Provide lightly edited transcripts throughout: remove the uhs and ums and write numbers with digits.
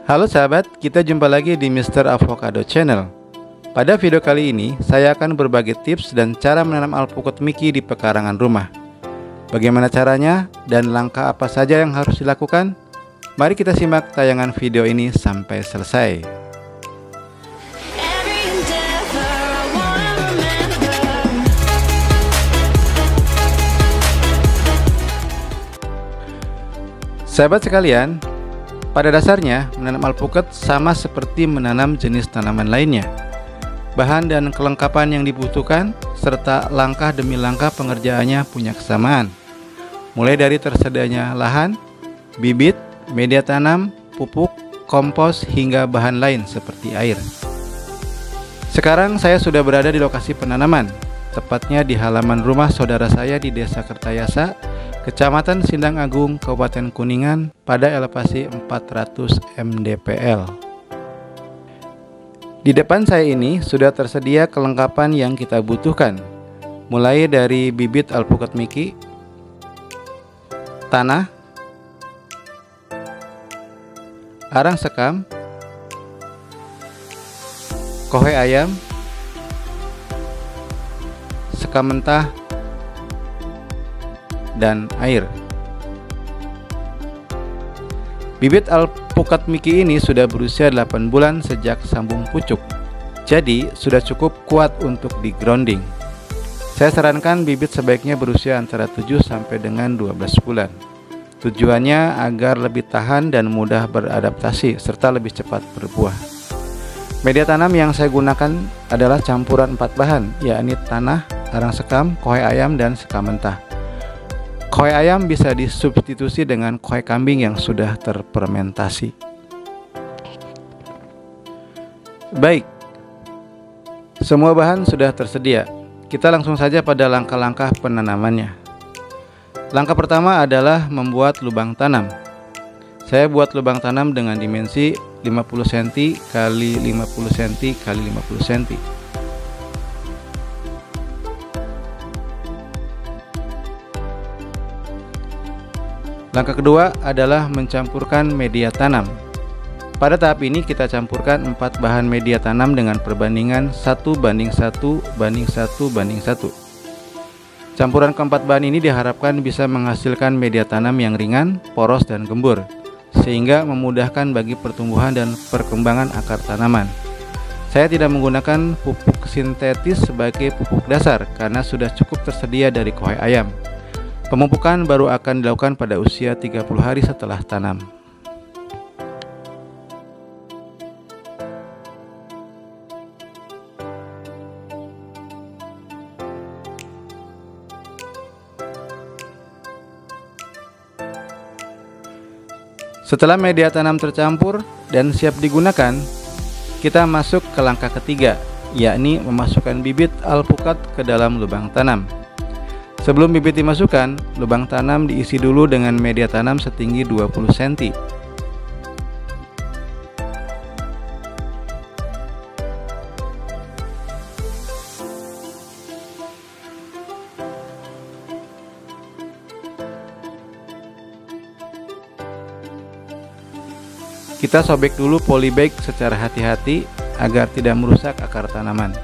Halo sahabat, kita jumpa lagi di Mr. Avocado Channel. Pada video kali ini, saya akan berbagi tips dan cara menanam alpukat Mickey di pekarangan rumah. Bagaimana caranya dan langkah apa saja yang harus dilakukan? Mari kita simak tayangan video ini sampai selesai. Sahabat sekalian, pada dasarnya menanam alpukat sama seperti menanam jenis tanaman lainnya. Bahan dan kelengkapan yang dibutuhkan serta langkah demi langkah pengerjaannya punya kesamaan. Mulai dari tersedianya lahan, bibit, media tanam, pupuk, kompos hingga bahan lain seperti air. Sekarang saya sudah berada di lokasi penanaman, tepatnya di halaman rumah saudara saya di Desa Kertayasa, Kecamatan Sindang Agung, Kabupaten Kuningan pada elevasi 400 mdpl. Di depan saya ini sudah tersedia kelengkapan yang kita butuhkan, mulai dari bibit alpukat Mickey, tanah, arang sekam, kohe ayam, sekam mentah, dan air. Bibit alpukat Mickey ini sudah berusia 8 bulan sejak sambung pucuk, jadi sudah cukup kuat untuk di grounding. Saya sarankan bibit sebaiknya berusia antara 7 sampai dengan 12 bulan. Tujuannya agar lebih tahan dan mudah beradaptasi serta lebih cepat berbuah. Media tanam yang saya gunakan adalah campuran 4 bahan, yakni tanah, arang sekam, kohe ayam, dan sekam mentah. Kohe ayam bisa disubstitusi dengan kohe kambing yang sudah terfermentasi. Baik, semua bahan sudah tersedia. Kita langsung saja pada langkah-langkah penanamannya. Langkah pertama adalah membuat lubang tanam. Saya buat lubang tanam dengan dimensi 50 cm x 50 cm x 50 cm. Langkah kedua adalah mencampurkan media tanam. Pada tahap ini kita campurkan 4 bahan media tanam dengan perbandingan 1:1:1:1. Campuran keempat bahan ini diharapkan bisa menghasilkan media tanam yang ringan, poros, dan gembur, sehingga memudahkan bagi pertumbuhan dan perkembangan akar tanaman. Saya tidak menggunakan pupuk sintetis sebagai pupuk dasar karena sudah cukup tersedia dari kohe ayam. Pemupukan baru akan dilakukan pada usia 30 hari setelah tanam. Setelah media tanam tercampur dan siap digunakan, kita masuk ke langkah ketiga, yakni memasukkan bibit alpukat ke dalam lubang tanam. Sebelum bibit dimasukkan, lubang tanam diisi dulu dengan media tanam setinggi 20 cm. Kita sobek dulu polybag secara hati-hati agar tidak merusak akar tanaman.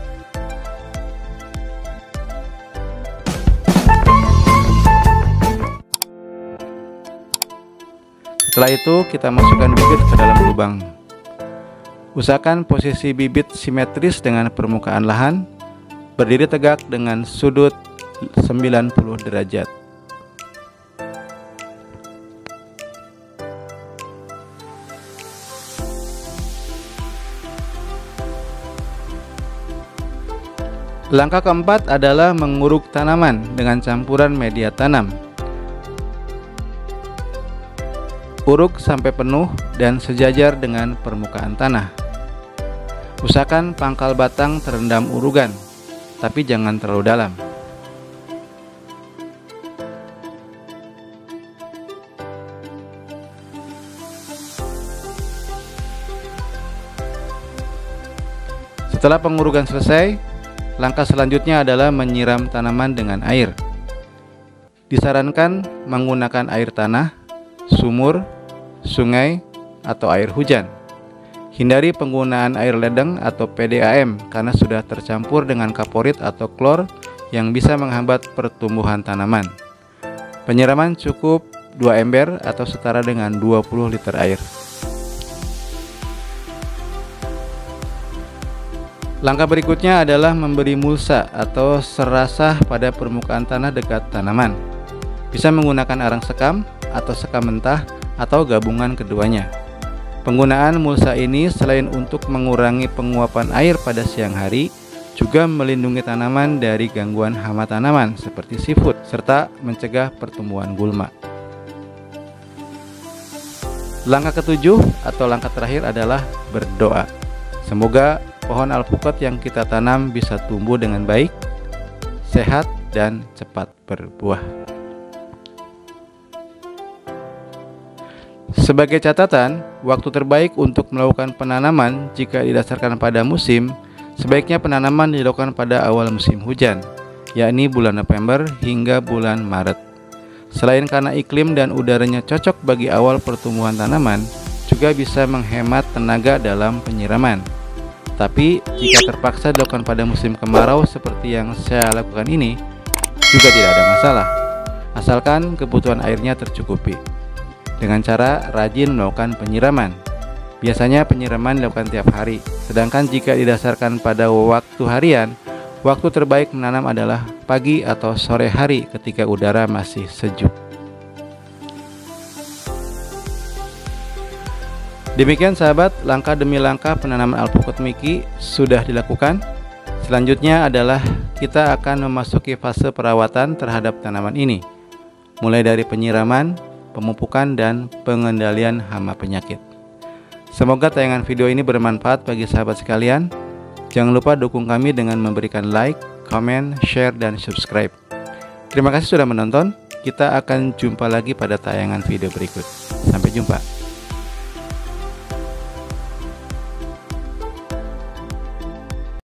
Setelah itu kita masukkan bibit ke dalam lubang. Usahakan posisi bibit simetris dengan permukaan lahan, berdiri tegak dengan sudut 90 derajat. Langkah keempat adalah menguruk tanaman dengan campuran media tanam. Uruk sampai penuh dan sejajar dengan permukaan tanah. Usahakan pangkal batang terendam urugan, tapi jangan terlalu dalam. Setelah pengurugan selesai, langkah selanjutnya adalah menyiram tanaman dengan air. Disarankan menggunakan air tanah, sumur, sungai, atau air hujan. Hindari penggunaan air ledeng atau PDAM karena sudah tercampur dengan kaporit atau klor yang bisa menghambat pertumbuhan tanaman. Penyiraman cukup 2 ember atau setara dengan 20 liter air. Langkah berikutnya adalah memberi mulsa atau serasah pada permukaan tanah dekat tanaman. Bisa menggunakan arang sekam atau sekam mentah atau gabungan keduanya. Penggunaan mulsa ini selain untuk mengurangi penguapan air pada siang hari, juga melindungi tanaman dari gangguan hama tanaman seperti siput, serta mencegah pertumbuhan gulma. Langkah ketujuh atau langkah terakhir adalah berdoa. Semoga pohon alpukat yang kita tanam bisa tumbuh dengan baik, sehat, dan cepat berbuah. Sebagai catatan, waktu terbaik untuk melakukan penanaman jika didasarkan pada musim, sebaiknya penanaman dilakukan pada awal musim hujan, yakni bulan November hingga bulan Maret. Selain karena iklim dan udaranya cocok bagi awal pertumbuhan tanaman, juga bisa menghemat tenaga dalam penyiraman. Tapi, jika terpaksa dilakukan pada musim kemarau seperti yang saya lakukan ini, juga tidak ada masalah, asalkan kebutuhan airnya tercukupi. Dengan cara rajin melakukan penyiraman. Biasanya penyiraman dilakukan tiap hari, sedangkan jika didasarkan pada waktu harian, waktu terbaik menanam adalah pagi atau sore hari ketika udara masih sejuk. Demikian sahabat, langkah demi langkah penanaman alpukat Mickey sudah dilakukan. Selanjutnya adalah kita akan memasuki fase perawatan terhadap tanaman ini, mulai dari penyiraman, pemupukan, dan pengendalian hama penyakit. Semoga tayangan video ini bermanfaat bagi sahabat sekalian. Jangan lupa dukung kami dengan memberikan like, comment, share, dan subscribe. Terima kasih sudah menonton. Kita akan jumpa lagi pada tayangan video berikut. Sampai jumpa.